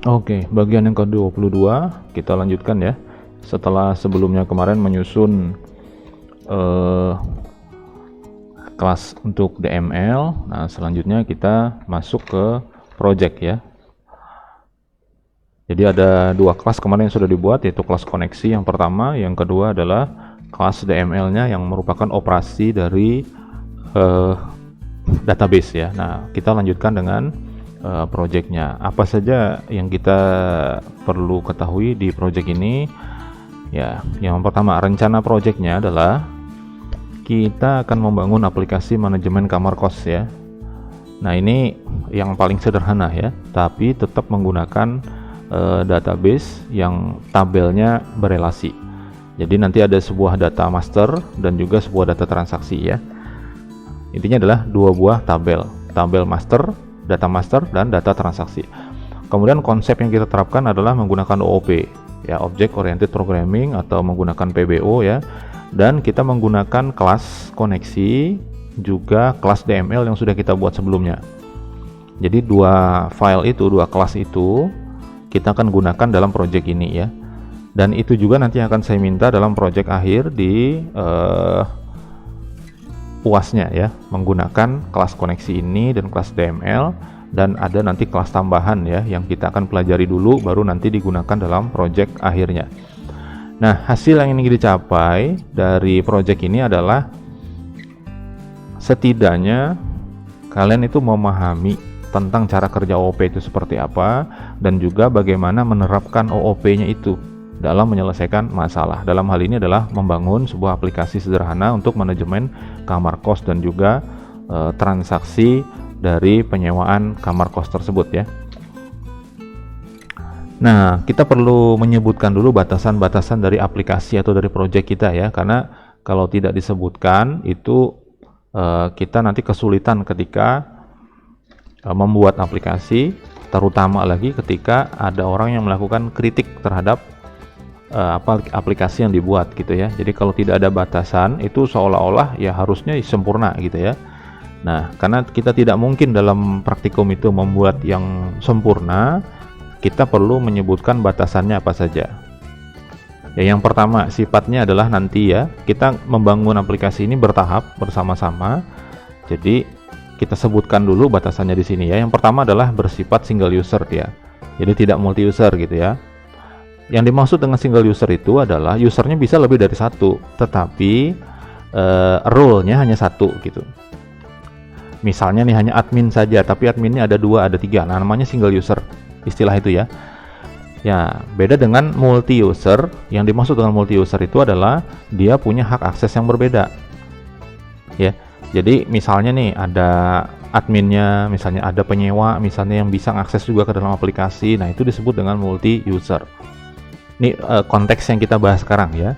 Oke, bagian yang ke-22 kita lanjutkan ya. Setelah sebelumnya kemarin menyusun kelas untuk DML, nah selanjutnya kita masuk ke project ya. Jadi ada dua kelas kemarin yang sudah dibuat, yaitu kelas koneksi yang pertama, yang kedua adalah kelas DML-nya yang merupakan operasi dari database ya. Nah, kita lanjutkan dengan project-nya. Apa saja yang kita perlu ketahui di project ini? Ya, yang pertama, rencana project-nya adalah kita akan membangun aplikasi manajemen kamar kos ya. Nah, ini yang paling sederhana ya, tapi tetap menggunakan database yang tabelnya berelasi. Jadi nanti ada sebuah data master dan juga sebuah data transaksi ya. Intinya adalah dua buah tabel master, data master, dan data transaksi. Kemudian konsep yang kita terapkan adalah menggunakan OOP ya, Object Oriented Programming, atau menggunakan PBO ya, dan kita menggunakan kelas koneksi juga kelas DML yang sudah kita buat sebelumnya. Jadi dua kelas itu kita akan gunakan dalam project ini ya, dan itu juga nanti akan saya minta dalam project akhir di UAS-nya ya, menggunakan kelas koneksi ini dan kelas DML, dan ada nanti kelas tambahan ya yang kita akan pelajari dulu baru nanti digunakan dalam project akhirnya. Nah, hasil yang ingin dicapai dari project ini adalah setidaknya kalian itu memahami tentang cara kerja OOP itu seperti apa, dan juga bagaimana menerapkan OOP-nya itu dalam menyelesaikan masalah. Dalam hal ini adalah membangun sebuah aplikasi sederhana untuk manajemen kamar kos dan juga transaksi dari penyewaan kamar kos tersebut ya. Nah, kita perlu menyebutkan dulu batasan-batasan dari aplikasi atau dari project kita ya, karena kalau tidak disebutkan itu kita nanti kesulitan ketika membuat aplikasi, terutama lagi ketika ada orang yang melakukan kritik terhadap aplikasi yang dibuat gitu ya. Jadi kalau tidak ada batasan itu seolah-olah ya harusnya sempurna gitu ya. Nah, karena kita tidak mungkin dalam praktikum itu membuat yang sempurna, kita perlu menyebutkan batasannya apa saja. Ya, yang pertama sifatnya adalah nanti ya, kita membangun aplikasi ini bertahap bersama-sama. Jadi kita sebutkan dulu batasannya di sini ya. Yang pertama adalah bersifat single user ya. Jadi tidak multi user gitu ya. Yang dimaksud dengan single user itu adalah usernya bisa lebih dari satu, tetapi role-nya hanya satu gitu. Misalnya nih hanya admin saja, tapi adminnya ada 2, ada 3. Nah, namanya single user, istilah itu ya. Ya, beda dengan multi user. Yang dimaksud dengan multi user itu adalah dia punya hak akses yang berbeda. Ya. Jadi misalnya nih ada adminnya, misalnya ada penyewa, misalnya yang bisa akses juga ke dalam aplikasi. Nah, itu disebut dengan multi user. Ini konteks yang kita bahas sekarang ya.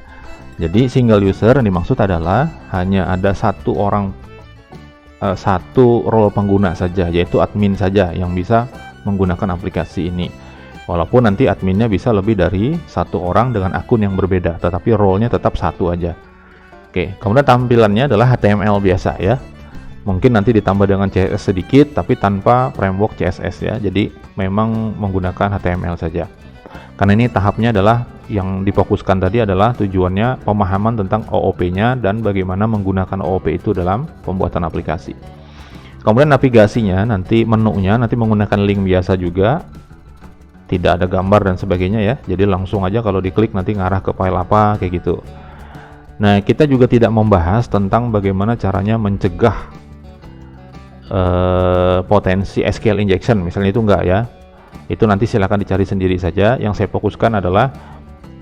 Jadi single user yang dimaksud adalah hanya ada satu orang, satu role pengguna saja, yaitu admin saja yang bisa menggunakan aplikasi ini. Walaupun nanti adminnya bisa lebih dari satu orang dengan akun yang berbeda, tetapi role-nya tetap satu aja. Oke, kemudian tampilannya adalah HTML biasa ya. Mungkin nanti ditambah dengan CSS sedikit, tapi tanpa framework CSS ya. Jadi memang menggunakan HTML saja. Karena ini tahapnya adalah yang difokuskan tadi adalah tujuannya pemahaman tentang OOP-nya dan bagaimana menggunakan OOP itu dalam pembuatan aplikasi. Kemudian navigasinya, nanti menunya nanti menggunakan link biasa juga, tidak ada gambar dan sebagainya ya. Jadi langsung aja kalau diklik nanti ngarah ke file apa kayak gitu. Nah, kita juga tidak membahas tentang bagaimana caranya mencegah potensi SQL injection, misalnya itu enggak ya. Itu nanti silakan dicari sendiri saja. Yang saya fokuskan adalah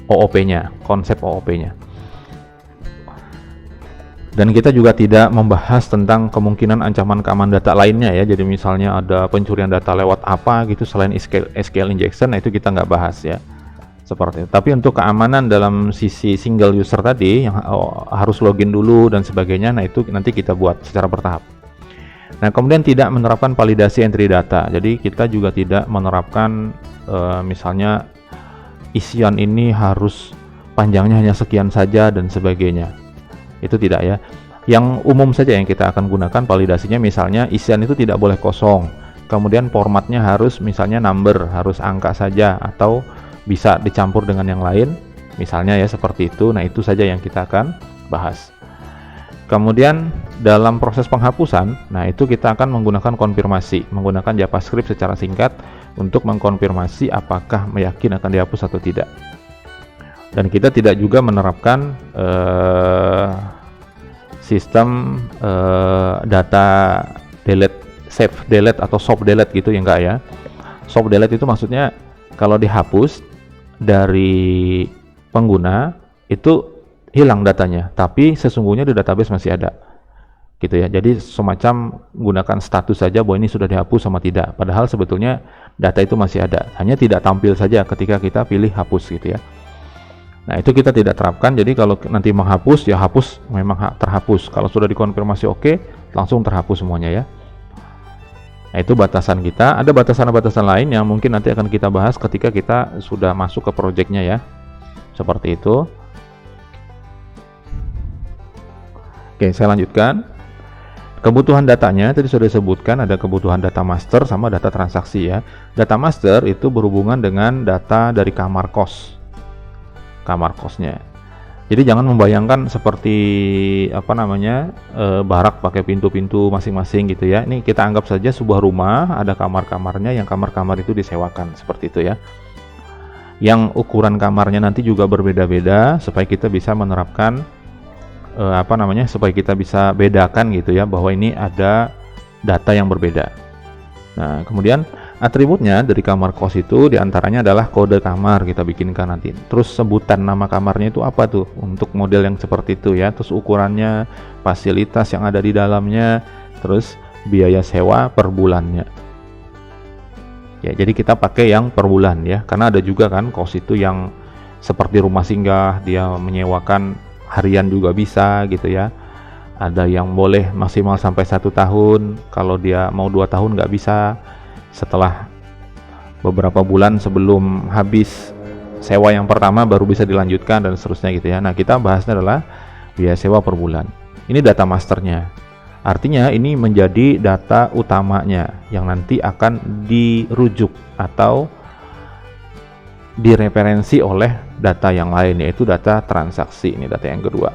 OOP-nya, konsep OOP-nya. Dan kita juga tidak membahas tentang kemungkinan ancaman keamanan data lainnya ya. Jadi misalnya ada pencurian data lewat apa gitu selain SQL injection, nah itu kita nggak bahas ya. Seperti itu. Tapi untuk keamanan dalam sisi single user tadi yang harus login dulu dan sebagainya, nah itu nanti kita buat secara bertahap. Nah, kemudian tidak menerapkan validasi entry data. Jadi kita juga tidak menerapkan misalnya isian ini harus panjangnya hanya sekian saja dan sebagainya. Itu tidak ya. Yang umum saja yang kita akan gunakan validasinya, misalnya isian itu tidak boleh kosong, kemudian formatnya harus misalnya number, harus angka saja atau bisa dicampur dengan yang lain, misalnya ya seperti itu. Nah, itu saja yang kita akan bahas. Kemudian dalam proses penghapusan, nah itu kita akan menggunakan konfirmasi, menggunakan JavaScript secara singkat untuk mengkonfirmasi apakah yakin akan dihapus atau tidak. Dan kita tidak juga menerapkan sistem data delete, save delete atau soft delete gitu ya, enggak ya. Soft delete itu maksudnya kalau dihapus dari pengguna itu hilang datanya, tapi sesungguhnya di database masih ada gitu ya. Jadi semacam gunakan status saja bahwa ini sudah dihapus sama tidak, padahal sebetulnya data itu masih ada, hanya tidak tampil saja ketika kita pilih hapus gitu ya. Nah, itu kita tidak terapkan. Jadi kalau nanti menghapus ya hapus memang terhapus, kalau sudah dikonfirmasi oke, langsung terhapus semuanya ya. Nah, itu batasan kita. Ada batasan-batasan lain yang mungkin nanti akan kita bahas ketika kita sudah masuk ke projectnya ya, seperti itu. Oke, saya lanjutkan. Kebutuhan datanya tadi sudah disebutkan, ada kebutuhan data master sama data transaksi ya. Data master itu berhubungan dengan data dari kamar kos, kamar kosnya. Jadi jangan membayangkan seperti barak pakai pintu-pintu masing-masing gitu ya. Ini kita anggap saja sebuah rumah, ada kamar-kamarnya, yang kamar-kamar itu disewakan seperti itu ya. Yang ukuran kamarnya nanti juga berbeda-beda supaya kita bisa menerapkan supaya kita bisa bedakan gitu ya, bahwa ini ada data yang berbeda. Nah, kemudian atributnya dari kamar kos itu diantaranya adalah kode kamar kita bikinkan nanti. Terus sebutan nama kamarnya itu apa tuh untuk model yang seperti itu ya. Terus ukurannya, fasilitas yang ada di dalamnya, terus biaya sewa per bulannya. Ya, jadi kita pakai yang per bulan ya, karena ada juga kan kos itu yang seperti rumah singgah, dia menyewakan harian juga bisa gitu ya. Ada yang boleh maksimal sampai 1 tahun, kalau dia mau 2 tahun nggak bisa, setelah beberapa bulan sebelum habis sewa yang pertama baru bisa dilanjutkan dan seterusnya gitu ya. Nah, kita bahasnya adalah biaya sewa per bulan. Ini data masternya, artinya ini menjadi data utamanya yang nanti akan dirujuk atau direferensi oleh data yang lain, yaitu data transaksi. Ini data yang kedua.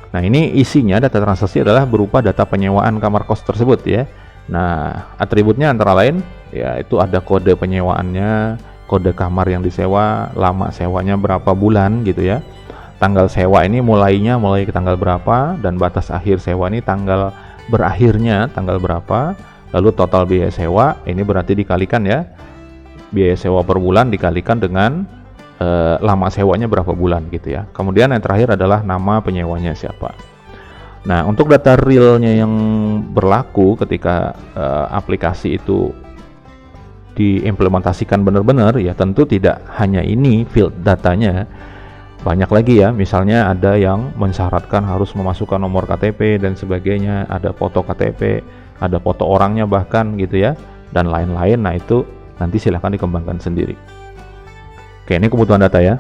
Nah, ini isinya data transaksi adalah berupa data penyewaan kamar kos tersebut ya. Nah, atributnya antara lain ya itu ada kode penyewaannya, kode kamar yang disewa, lama sewanya berapa bulan gitu ya. Tanggal sewa ini mulai tanggal berapa, dan batas akhir sewa ini tanggal berakhirnya tanggal berapa. Lalu total biaya sewa ini berarti dikalikan ya, biaya sewa per bulan dikalikan dengan lama sewanya berapa bulan gitu ya. Kemudian yang terakhir adalah nama penyewanya siapa. Nah, untuk data realnya yang berlaku ketika aplikasi itu diimplementasikan benar-benar ya, tentu tidak hanya ini field datanya, banyak lagi ya. Misalnya ada yang mensyaratkan harus memasukkan nomor KTP dan sebagainya, ada foto KTP, ada foto orangnya bahkan gitu ya, dan lain-lain. Nah, itu nanti silahkan dikembangkan sendiri. Oke, ini kebutuhan data ya.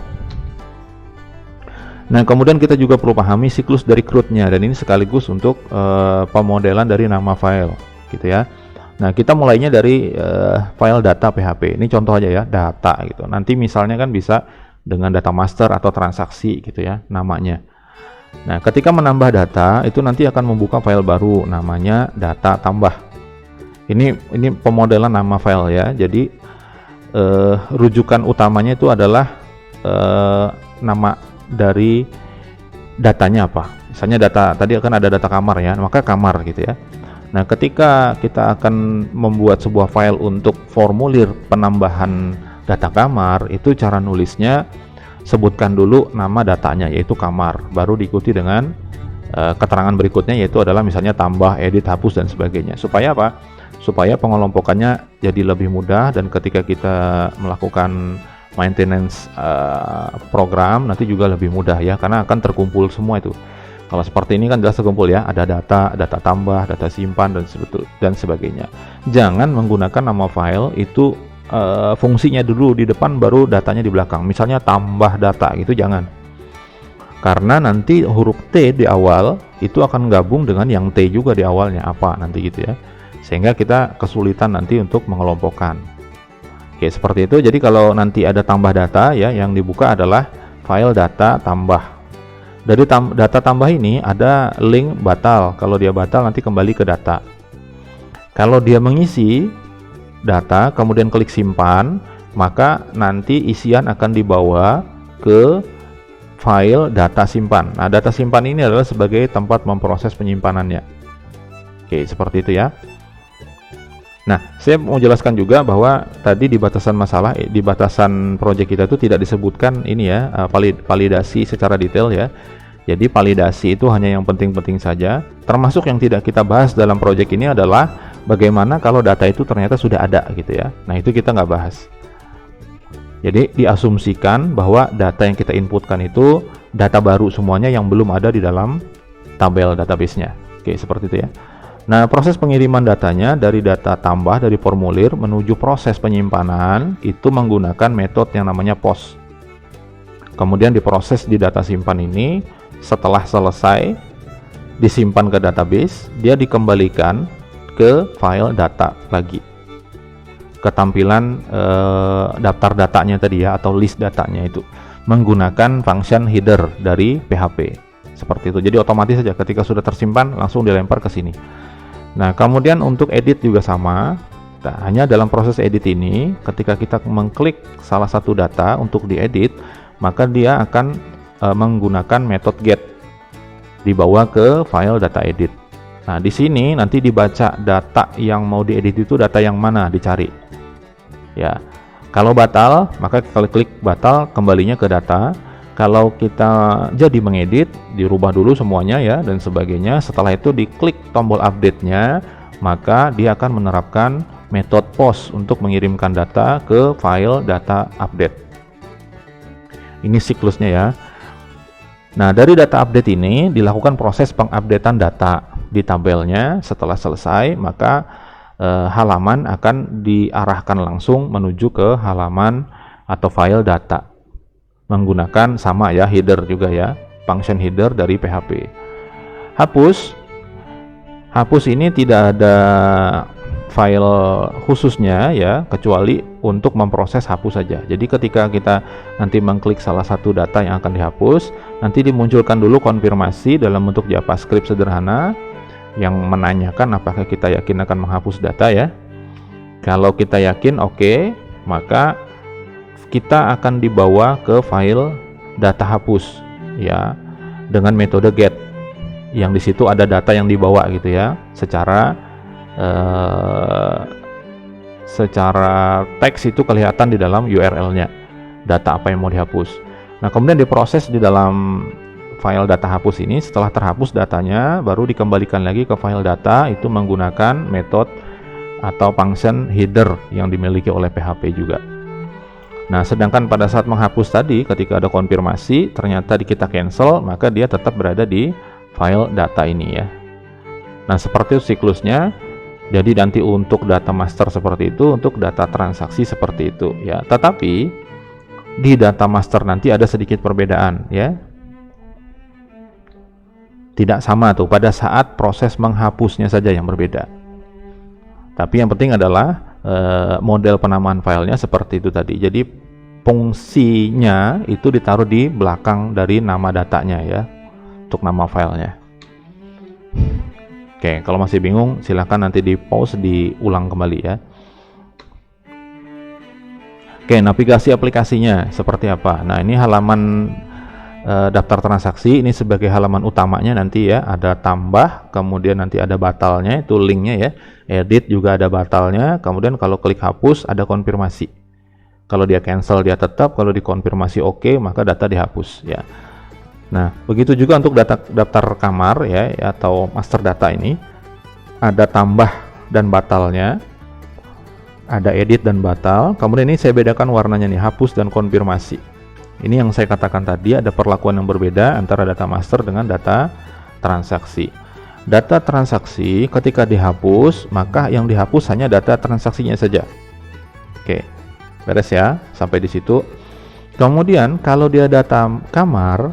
Nah, kemudian kita juga perlu pahami siklus dari CRUD-nya, dan ini sekaligus untuk pemodelan dari nama file gitu ya. Nah, kita mulainya dari file data PHP. Ini contoh aja ya, data gitu. Nanti misalnya kan bisa dengan data master atau transaksi gitu ya namanya. Nah, ketika menambah data itu nanti akan membuka file baru namanya data tambah. Ini pemodelan nama file ya. Jadi rujukan utamanya itu adalah nama dari datanya apa. Misalnya data tadi akan ada data kamar ya, maka kamar gitu ya. Nah, ketika kita akan membuat sebuah file untuk formulir penambahan data kamar, itu cara nulisnya sebutkan dulu nama datanya yaitu kamar, baru diikuti dengan keterangan berikutnya yaitu adalah misalnya tambah, edit, hapus dan sebagainya. Supaya apa? Supaya pengelompokannya jadi lebih mudah, dan ketika kita melakukan maintenance program nanti juga lebih mudah ya, karena akan terkumpul semua itu. Kalau seperti ini kan jelas terkumpul ya, ada data tambah, data simpan dan sebagainya. Jangan menggunakan nama file itu fungsinya dulu di depan baru datanya di belakang. Misalnya tambah data gitu, jangan. Karena nanti huruf T di awal itu akan gabung dengan yang T juga di awalnya apa nanti gitu ya. sehingga kita kesulitan nanti untuk mengelompokkan. Oke, seperti itu. Jadi kalau nanti ada tambah data ya, yang dibuka adalah file data tambah. Dari data tambah ini ada link batal. Kalau dia batal nanti kembali ke data. Kalau dia mengisi data kemudian klik simpan, maka nanti isian akan dibawa ke file data simpan. Nah, data simpan ini adalah sebagai tempat memproses penyimpanannya. Oke, seperti itu ya. Nah, saya mau jelaskan juga bahwa tadi di batasan masalah, di batasan project kita itu tidak disebutkan ini ya, validasi secara detail ya. Jadi validasi itu hanya yang penting-penting saja. Termasuk yang tidak kita bahas dalam project ini adalah bagaimana kalau data itu ternyata sudah ada gitu ya. Nah, itu kita nggak bahas. Jadi diasumsikan bahwa data yang kita inputkan itu data baru semuanya yang belum ada di dalam tabel database-nya. Oke, seperti itu ya. Nah, proses pengiriman datanya dari data tambah dari formulir menuju proses penyimpanan itu menggunakan metode yang namanya POST. Kemudian diproses di data simpan ini, setelah selesai disimpan ke database, dia dikembalikan ke file data lagi. Ketampilan daftar datanya tadi ya, atau list datanya itu menggunakan function header dari PHP. Seperti itu. Jadi otomatis saja ketika sudah tersimpan langsung dilempar ke sini. Nah, kemudian untuk edit juga sama. Nah, hanya dalam proses edit ini, ketika kita mengklik salah satu data untuk diedit, maka dia akan menggunakan metode get, dibawa ke file data edit. Nah, di sini nanti dibaca data yang mau diedit itu data yang mana, dicari. Ya, kalau batal, maka kalau klik batal, kembalinya ke data. Kalau kita jadi mengedit, dirubah dulu semuanya ya dan sebagainya. Setelah itu diklik tombol update-nya, maka dia akan menerapkan metode POST untuk mengirimkan data ke file data update. Ini siklusnya ya. Nah, dari data update ini dilakukan proses pengupdatean data di tabelnya. Setelah selesai, maka halaman akan diarahkan langsung menuju ke halaman atau file data. Menggunakan sama ya, header juga ya, function header dari PHP. Hapus ini tidak ada file khususnya ya, kecuali untuk memproses hapus saja. Jadi ketika kita nanti mengklik salah satu data yang akan dihapus, nanti dimunculkan dulu konfirmasi dalam bentuk JavaScript sederhana yang menanyakan apakah kita yakin akan menghapus data ya. Kalau kita yakin oke, maka kita akan dibawa ke file data hapus ya dengan metode get, yang di situ ada data yang dibawa gitu ya, secara teks itu kelihatan di dalam URL-nya data apa yang mau dihapus. Nah, kemudian diproses di dalam file data hapus ini. Setelah terhapus datanya, baru dikembalikan lagi ke file data itu menggunakan metode atau function header yang dimiliki oleh PHP juga. Nah, sedangkan pada saat menghapus tadi, ketika ada konfirmasi, ternyata kita cancel, maka dia tetap berada di file data ini ya. Nah, seperti itu siklusnya. Jadi nanti untuk data master seperti itu, untuk data transaksi seperti itu ya. Tetapi di data master nanti ada sedikit perbedaan ya. Tidak sama tuh, pada saat proses menghapusnya saja yang berbeda. Tapi yang penting adalah model penamaan filenya seperti itu tadi. Jadi fungsinya itu ditaruh di belakang dari nama datanya ya, untuk nama filenya. Oke, kalau masih bingung silahkan nanti di pause, diulang kembali ya. Oke, navigasi aplikasinya seperti apa? Nah, ini halaman daftar transaksi, ini sebagai halaman utamanya nanti ya, ada tambah, kemudian nanti ada batalnya, itu linknya ya, edit juga ada batalnya, kemudian kalau klik hapus ada konfirmasi, kalau dia cancel dia tetap, kalau dikonfirmasi oke, maka data dihapus ya. Nah, begitu juga untuk daftar kamar ya, atau master data ini, ada tambah dan batalnya, ada edit dan batal, kemudian ini saya bedakan warnanya nih, hapus dan konfirmasi. Ini yang saya katakan tadi, ada perlakuan yang berbeda antara data master dengan data transaksi. Data transaksi ketika dihapus, maka yang dihapus hanya data transaksinya saja. Oke, beres ya, sampai di situ. Kemudian kalau dia data kamar,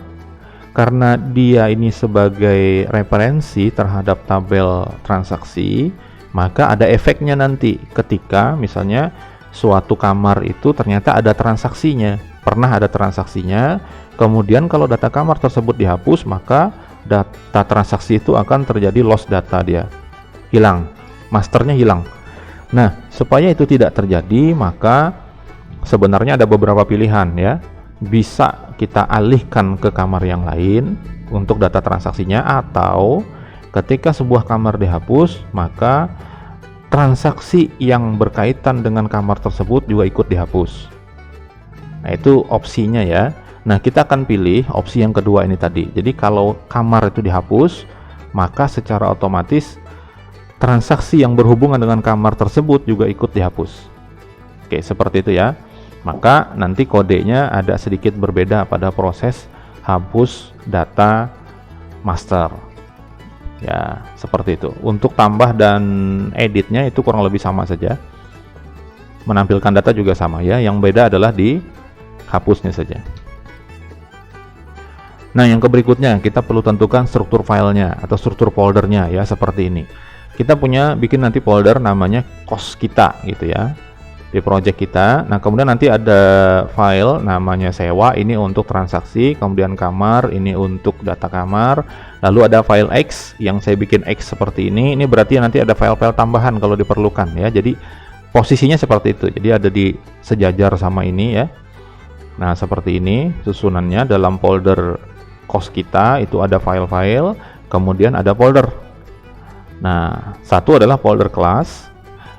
karena dia ini sebagai referensi terhadap tabel transaksi, maka ada efeknya nanti ketika misalnya suatu kamar itu ternyata ada transaksinya, pernah ada transaksinya, kemudian kalau data kamar tersebut dihapus, maka data transaksi itu akan terjadi loss data, dia hilang, masternya hilang. Nah, supaya itu tidak terjadi, maka sebenarnya ada beberapa pilihan ya. Bisa kita alihkan ke kamar yang lain untuk data transaksinya, atau ketika sebuah kamar dihapus, maka transaksi yang berkaitan dengan kamar tersebut juga ikut dihapus. Nah, itu opsinya ya. Nah, kita akan pilih opsi yang kedua ini tadi. Jadi kalau kamar itu dihapus, maka secara otomatis transaksi yang berhubungan dengan kamar tersebut juga ikut dihapus. Oke, seperti itu ya. Maka nanti kodenya ada sedikit berbeda pada proses hapus data master. Ya, seperti itu. Untuk tambah dan editnya itu kurang lebih sama saja. Menampilkan data juga sama ya. Yang beda adalah di hapusnya saja. Nah, yang berikutnya kita perlu tentukan struktur filenya atau struktur foldernya ya, seperti ini. Kita bikin nanti folder namanya cost kita gitu ya, di project kita. Nah, kemudian nanti ada file namanya sewa, ini untuk transaksi, kemudian kamar, ini untuk data kamar, lalu ada file X yang saya bikin X seperti ini berarti nanti ada file-file tambahan kalau diperlukan ya. Jadi posisinya seperti itu, jadi ada di sejajar sama ini ya. Nah, seperti ini susunannya. Dalam folder cost kita itu ada file-file, kemudian ada folder. Nah, satu adalah folder class.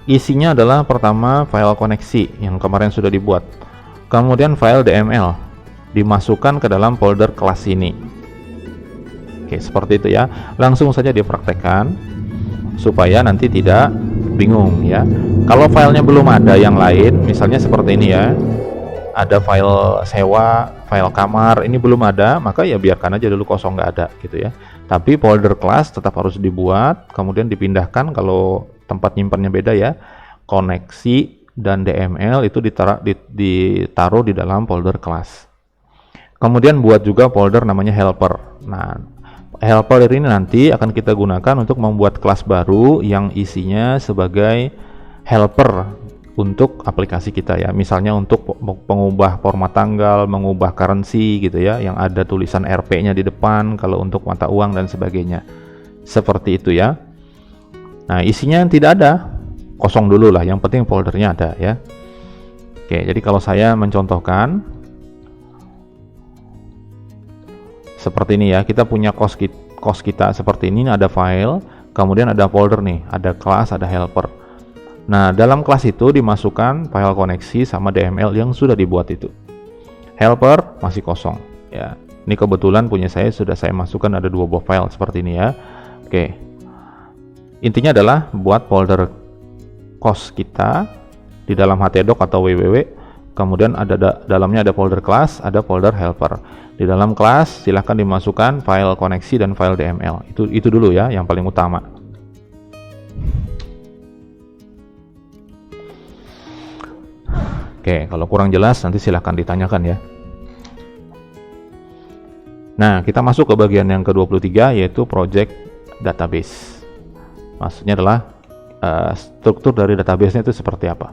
Isinya adalah pertama file koneksi yang kemarin sudah dibuat, kemudian file DML dimasukkan ke dalam folder kelas ini. Oke, seperti itu ya. Langsung saja dipraktekkan supaya nanti tidak bingung ya. Kalau filenya belum ada yang lain, misalnya seperti ini ya, ada file sewa, file kamar, ini belum ada, maka ya biarkan aja dulu kosong, nggak ada gitu ya. Tapi folder kelas tetap harus dibuat, kemudian dipindahkan kalau tempat nyimpannya beda ya. Koneksi dan DML itu ditaruh di dalam folder kelas. Kemudian buat juga folder namanya helper. Nah, helper ini nanti akan kita gunakan untuk membuat kelas baru yang isinya sebagai helper untuk aplikasi kita ya. Misalnya untuk mengubah format tanggal, mengubah currency gitu ya, yang ada tulisan RP-nya di depan kalau untuk mata uang dan sebagainya. Seperti itu ya. Nah, isinya tidak ada, kosong dulu lah, yang penting foldernya ada ya. Oke, jadi kalau saya mencontohkan seperti ini ya, kita punya cost kita seperti ini, ada file, kemudian ada folder nih, ada kelas, ada helper. Nah, dalam kelas itu dimasukkan file koneksi sama DML yang sudah dibuat itu. Helper masih kosong ya. Ini kebetulan punya saya sudah saya masukkan, ada 2 buah file seperti ini ya. Oke. Intinya adalah buat folder cost kita di dalam htdoc atau www, kemudian dalamnya ada folder class, ada folder helper. Di dalam kelas silahkan dimasukkan file koneksi dan file DML. Itu dulu ya, yang paling utama. Oke, kalau kurang jelas nanti silahkan ditanyakan ya. Nah, kita masuk ke bagian yang ke-23 yaitu project database. Maksudnya adalah struktur dari database-nya itu seperti apa.